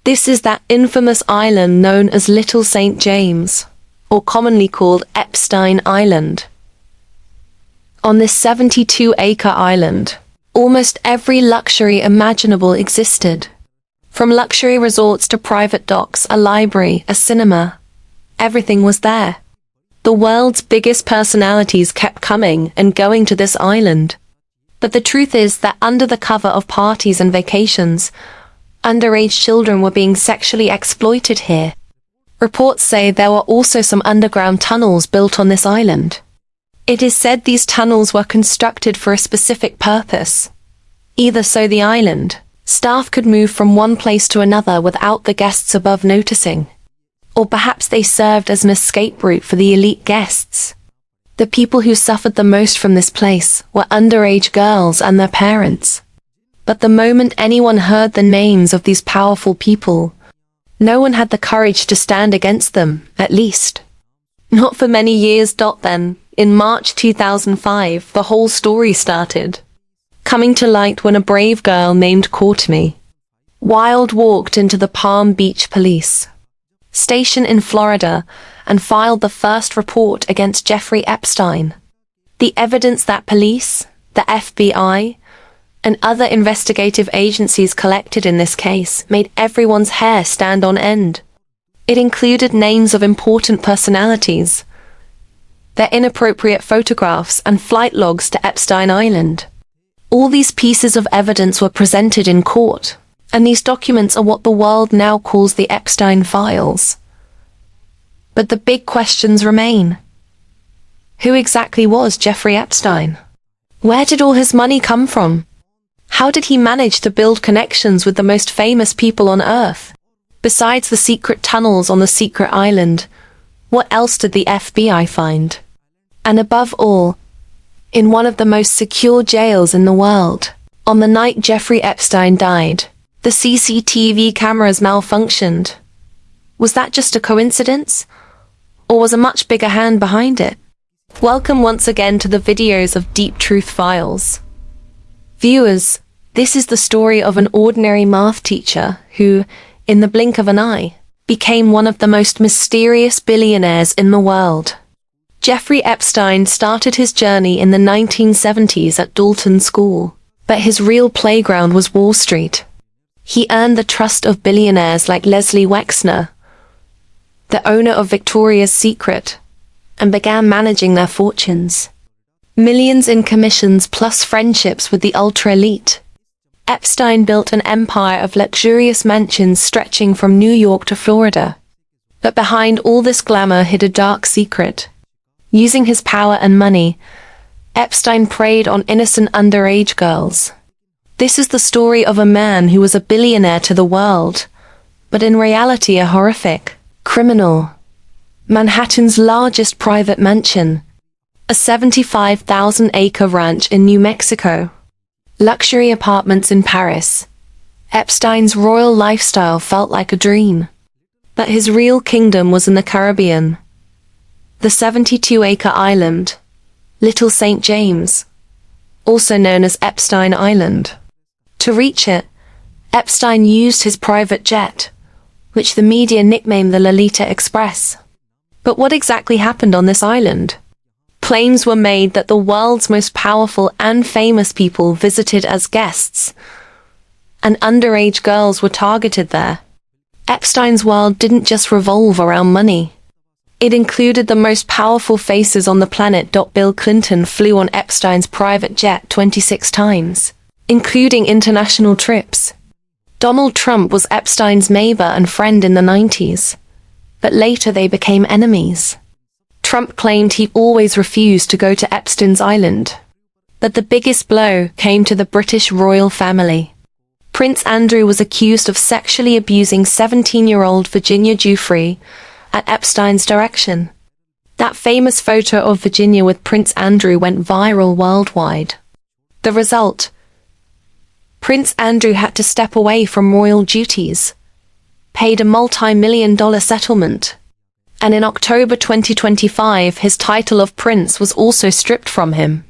This is that infamous island known as Little St. James, or commonly called Epstein Island. On this 72-acre island, almost every luxury imaginable existed. From luxury resorts to private docks, a library, a cinema, everything was there. The world's biggest personalities kept coming and going to this island. But the truth is that under the cover of parties and vacations, underage children were being sexually exploited here. Reports say there were also some underground tunnels built on this island. It is said these tunnels were constructed for a specific purpose, either so the island staff could move from one place to another without the guests above noticing, or perhaps they served as an escape route for the elite guests. The people who suffered the most from this place were underage girls and their parents. But the moment anyone heard the names of these powerful people, no one had the courage to stand against them, at least. Not for many years. Then, in March 2005, the whole story started coming to light when a brave girl named Courtney Wild walked into the Palm Beach police station in Florida and filed the first report against Jeffrey Epstein. The evidence that police, the FBI, and other investigative agencies collected in this case made everyone's hair stand on end. It included names of important personalities, their inappropriate photographs, and flight logs to Epstein Island. All these pieces of evidence were presented in court, and these documents are what the world now calls the Epstein files. But the big questions remain. Who exactly was Jeffrey Epstein? Where did all his money come from? How did he manage to build connections with the most famous people on Earth? Besides the secret tunnels on the secret island, what else did the FBI find? And above all, in one of the most secure jails in the world, on the night Jeffrey Epstein died, the CCTV cameras malfunctioned. Was that just a coincidence? Or was a much bigger hand behind it? Welcome once again to the videos of Deep Truth Files. Viewers, this is the story of an ordinary math teacher who, in the blink of an eye, became one of the most mysterious billionaires in the world. Jeffrey Epstein started his journey in the 1970s at Dalton School, but his real playground was Wall Street. He earned the trust of billionaires like Leslie Wexner, the owner of Victoria's Secret, and began managing their fortunes. Millions in commissions plus friendships with the ultra-elite. Epstein built an empire of luxurious mansions stretching from New York to Florida. But behind all this glamour hid a dark secret. Using his power and money, Epstein preyed on innocent underage girls. This is the story of a man who was a billionaire to the world, but in reality a horrific criminal. Manhattan's largest private mansion, a 75,000-acre ranch in New Mexico, luxury apartments in Paris. Epstein's royal lifestyle felt like a dream. But his real kingdom was in the Caribbean. The 72-acre island, Little St. James, also known as Epstein Island. To reach it, Epstein used his private jet, which the media nicknamed the Lolita Express. But what exactly happened on this island? Claims were made that the world's most powerful and famous people visited as guests, and underage girls were targeted there. Epstein's world didn't just revolve around money. It included the most powerful faces on the planet. Bill Clinton flew on Epstein's private jet 26 times, including international trips. Donald Trump was Epstein's neighbor and friend in the 90s, but later they became enemies. Trump claimed he always refused to go to Epstein's island. But the biggest blow came to the British royal family. Prince Andrew was accused of sexually abusing 17-year-old Virginia Giuffre at Epstein's direction. That famous photo of Virginia with Prince Andrew went viral worldwide. The result? Prince Andrew had to step away from royal duties, paid a multi-million-dollar settlement, and in October 2025 his title of prince was also stripped from him.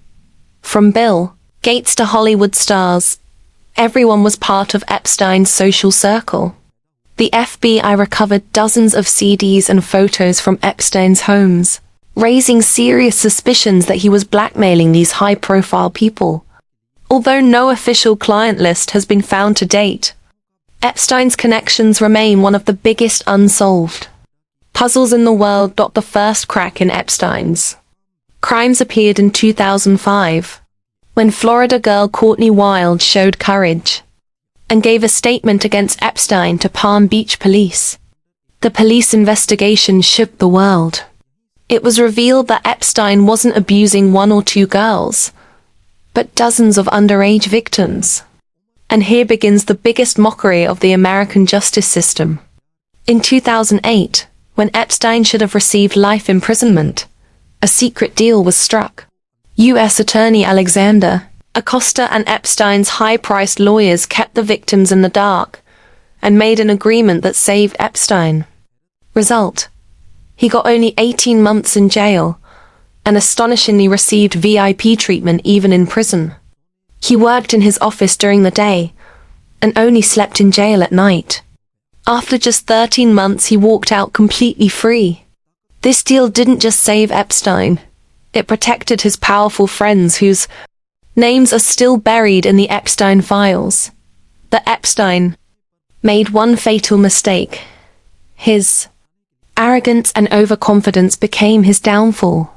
From Bill Gates to Hollywood stars, everyone was part of Epstein's social circle. The FBI recovered dozens of CDs and photos from Epstein's homes, raising serious suspicions that he was blackmailing these high-profile people. Although no official client list has been found to date, Epstein's connections remain one of the biggest unsolved puzzles in the world. The first crack in Epstein's crimes appeared in 2005, when Florida girl Courtney Wild showed courage and gave a statement against Epstein to Palm Beach police. The police investigation shook the world. It was revealed that Epstein wasn't abusing one or two girls, but dozens of underage victims. And here begins the biggest mockery of the American justice system. In 2008, when Epstein should have received life imprisonment, a secret deal was struck. U.S. Attorney Alexander Acosta and Epstein's high-priced lawyers kept the victims in the dark and made an agreement that saved Epstein. Result: he got only 18 months in jail and astonishingly received VIP treatment even in prison. He worked in his office during the day and only slept in jail at night. After just 13 months, he walked out completely free. This deal didn't just save Epstein, it protected his powerful friends whose names are still buried in the Epstein files. The Epstein made one fatal mistake. His arrogance and overconfidence became his downfall.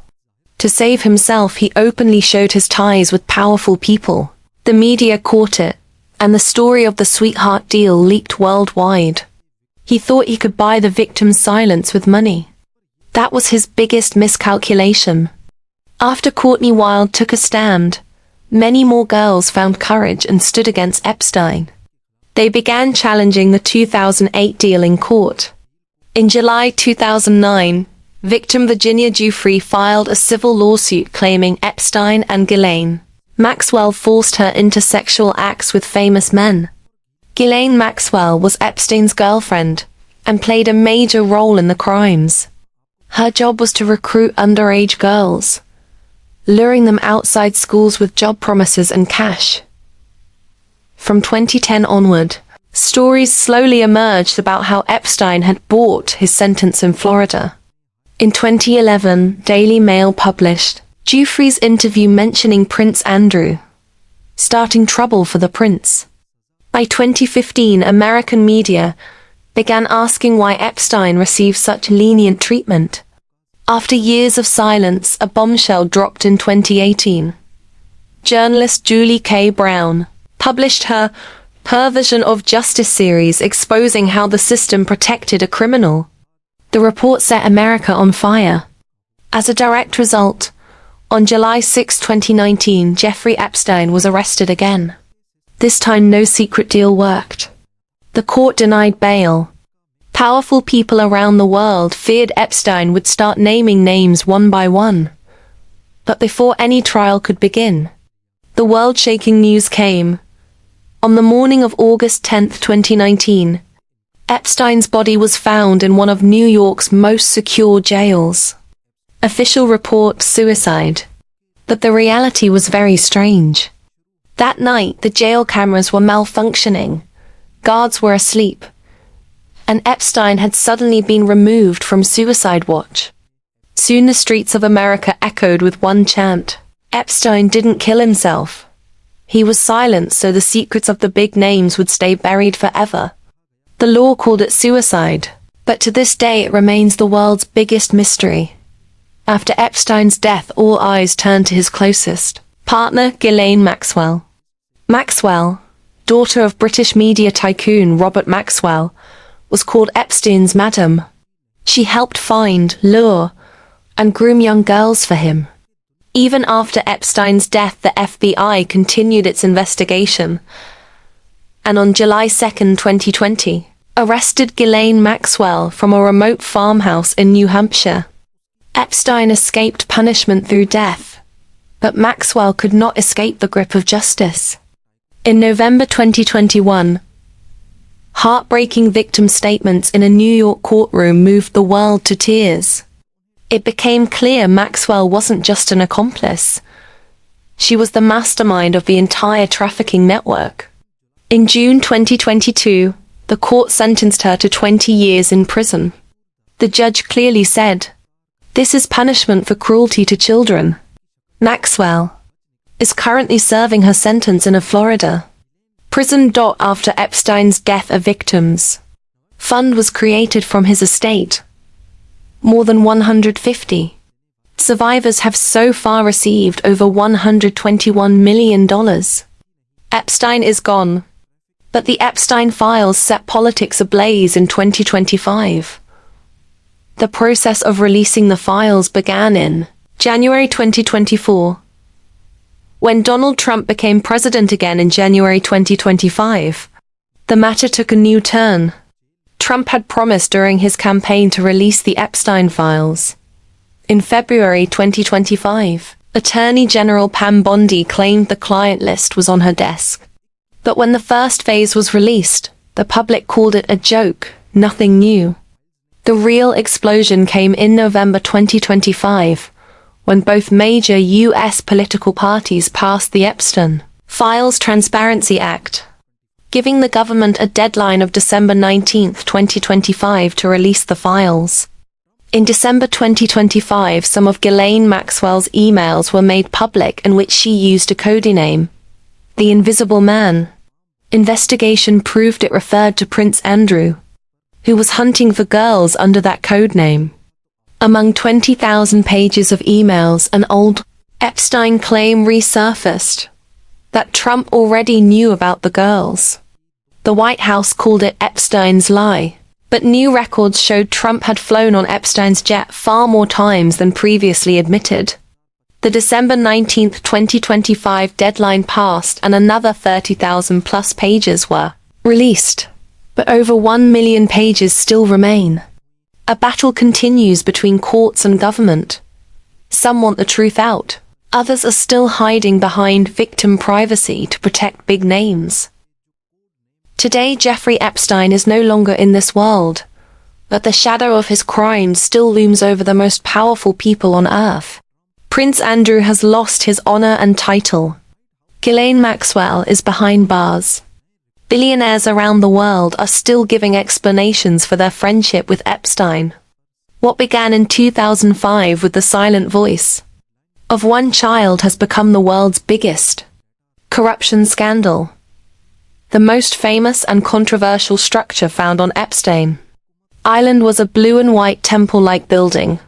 To save himself, he openly showed his ties with powerful people. The media caught it, and the story of the sweetheart deal leaked worldwide. He thought he could buy the victim's silence with money. That was his biggest miscalculation. After Courtney Wild took a stand, many more girls found courage and stood against Epstein. They began challenging the 2008 deal in court. In July 2009, victim Virginia Giuffre filed a civil lawsuit claiming Epstein and Ghislaine Maxwell forced her into sexual acts with famous men. Ghislaine Maxwell was Epstein's girlfriend and played a major role in the crimes. Her job was to recruit underage girls, luring them outside schools with job promises and cash. From 2010 onward, stories slowly emerged about how Epstein had bought his sentence in Florida. In 2011, Daily Mail published Giuffre's interview mentioning Prince Andrew, starting trouble for the prince. By 2015, American media began asking why Epstein received such lenient treatment. After years of silence, a bombshell dropped in 2018. Journalist Julie K. Brown published her Perversion of Justice series exposing how the system protected a criminal. The report set America on fire. As a direct result, on July 6, 2019, Jeffrey Epstein was arrested again. This time no secret deal worked. The court denied bail. Powerful people around the world feared Epstein would start naming names one by one. But before any trial could begin, the world-shaking news came. On the morning of August 10, 2019, Epstein's body was found in one of New York's most secure jails. Official report: suicide. But the reality was very strange. That night, the jail cameras were malfunctioning, guards were asleep, and Epstein had suddenly been removed from suicide watch. Soon the streets of America echoed with one chant: Epstein didn't kill himself. He was silenced so the secrets of the big names would stay buried forever. The law called it suicide, but to this day it remains the world's biggest mystery. After Epstein's death, all eyes turned to his closest partner, Ghislaine Maxwell. Maxwell, daughter of British media tycoon Robert Maxwell, was called Epstein's Madam. She helped find, lure, and groom young girls for him. Even after Epstein's death, the FBI continued its investigation, and on July 2, 2020, arrested Ghislaine Maxwell from a remote farmhouse in New Hampshire. Epstein escaped punishment through death, but Maxwell could not escape the grip of justice. In November 2021, heartbreaking victim statements in a New York courtroom moved the world to tears. It became clear Maxwell wasn't just an accomplice. She was the mastermind of the entire trafficking network. In June 2022, the court sentenced her to 20 years in prison. The judge clearly said, "This is punishment for cruelty to children." Maxwell is currently serving her sentence in a Florida prison. After Epstein's death, a victims fund was created from his estate. More than 150 survivors have so far received over $121 million. Epstein is gone, but the Epstein files set politics ablaze in 2025. The process of releasing the files began in January 2024. When Donald Trump became president again in January 2025, the matter took a new turn. Trump had promised during his campaign to release the Epstein files. In February 2025, Attorney General Pam Bondi claimed the client list was on her desk. But when the first phase was released, the public called it a joke, nothing new. The real explosion came in November 2025, when both major U.S. political parties passed the Epstein Files Transparency Act, giving the government a deadline of December 19, 2025 to release the files. In December 2025, some of Ghislaine Maxwell's emails were made public in which she used a codename, The Invisible Man. Investigation proved it referred to Prince Andrew, who was hunting for girls under that codename. Among 20,000 pages of emails, an old Epstein claim resurfaced that Trump already knew about the girls. The White House called it Epstein's lie, but new records showed Trump had flown on Epstein's jet far more times than previously admitted. The December 19, 2025 deadline passed and another 30,000 plus pages were released, but over 1 million pages still remain. A battle continues between courts and government. Some want the truth out. Others are still hiding behind victim privacy to protect big names. Today, Jeffrey Epstein is no longer in this world, but the shadow of his crimes still looms over the most powerful people on earth. Prince Andrew has lost his honor and title. Ghislaine Maxwell is behind bars. Billionaires around the world are still giving explanations for their friendship with Epstein. What began in 2005 with the silent voice of one child has become the world's biggest corruption scandal. The most famous and controversial structure found on Epstein Island was a blue and white temple-like building.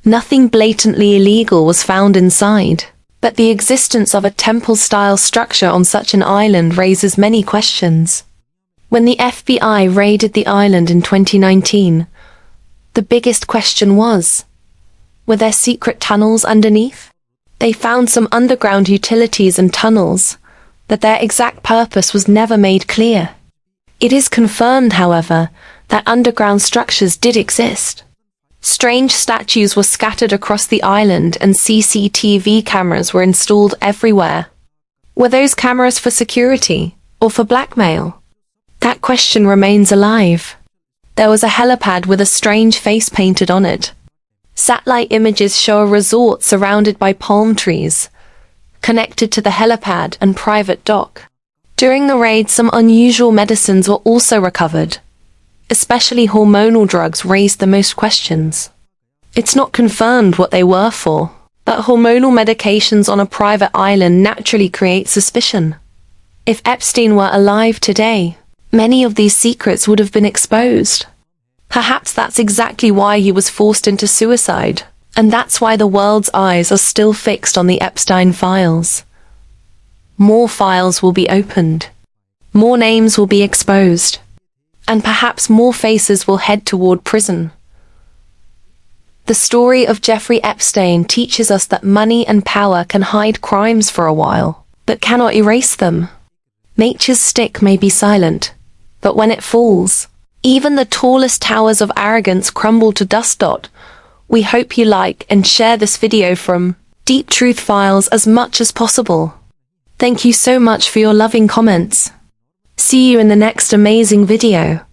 Nothing blatantly illegal was found inside, but the existence of a temple-style structure on such an island raises many questions. When the FBI raided the island in 2019, the biggest question was, were there secret tunnels underneath? They found some underground utilities and tunnels, but their exact purpose was never made clear. It is confirmed, however, that underground structures did exist. Strange statues were scattered across the island and CCTV cameras were installed everywhere. Were those cameras for security or for blackmail? That question remains alive. There was a helipad with a strange face painted on it. Satellite images show a resort surrounded by palm trees, connected to the helipad and private dock. During the raid, some unusual medicines were also recovered. Especially hormonal drugs raised the most questions. It's not confirmed what they were for, but hormonal medications on a private island naturally create suspicion. If Epstein were alive today, many of these secrets would have been exposed. Perhaps that's exactly why he was forced into suicide, and that's why the world's eyes are still fixed on the Epstein files. More files will be opened. More names will be exposed. And perhaps more faces will head toward prison. The story of Jeffrey Epstein teaches us that money and power can hide crimes for a while, but cannot erase them. Nature's stick may be silent, but when it falls, even the tallest towers of arrogance crumble to dust. We hope you like and share this video from Deep Truth Files as much as possible. Thank you so much for your loving comments. See you in the next amazing video.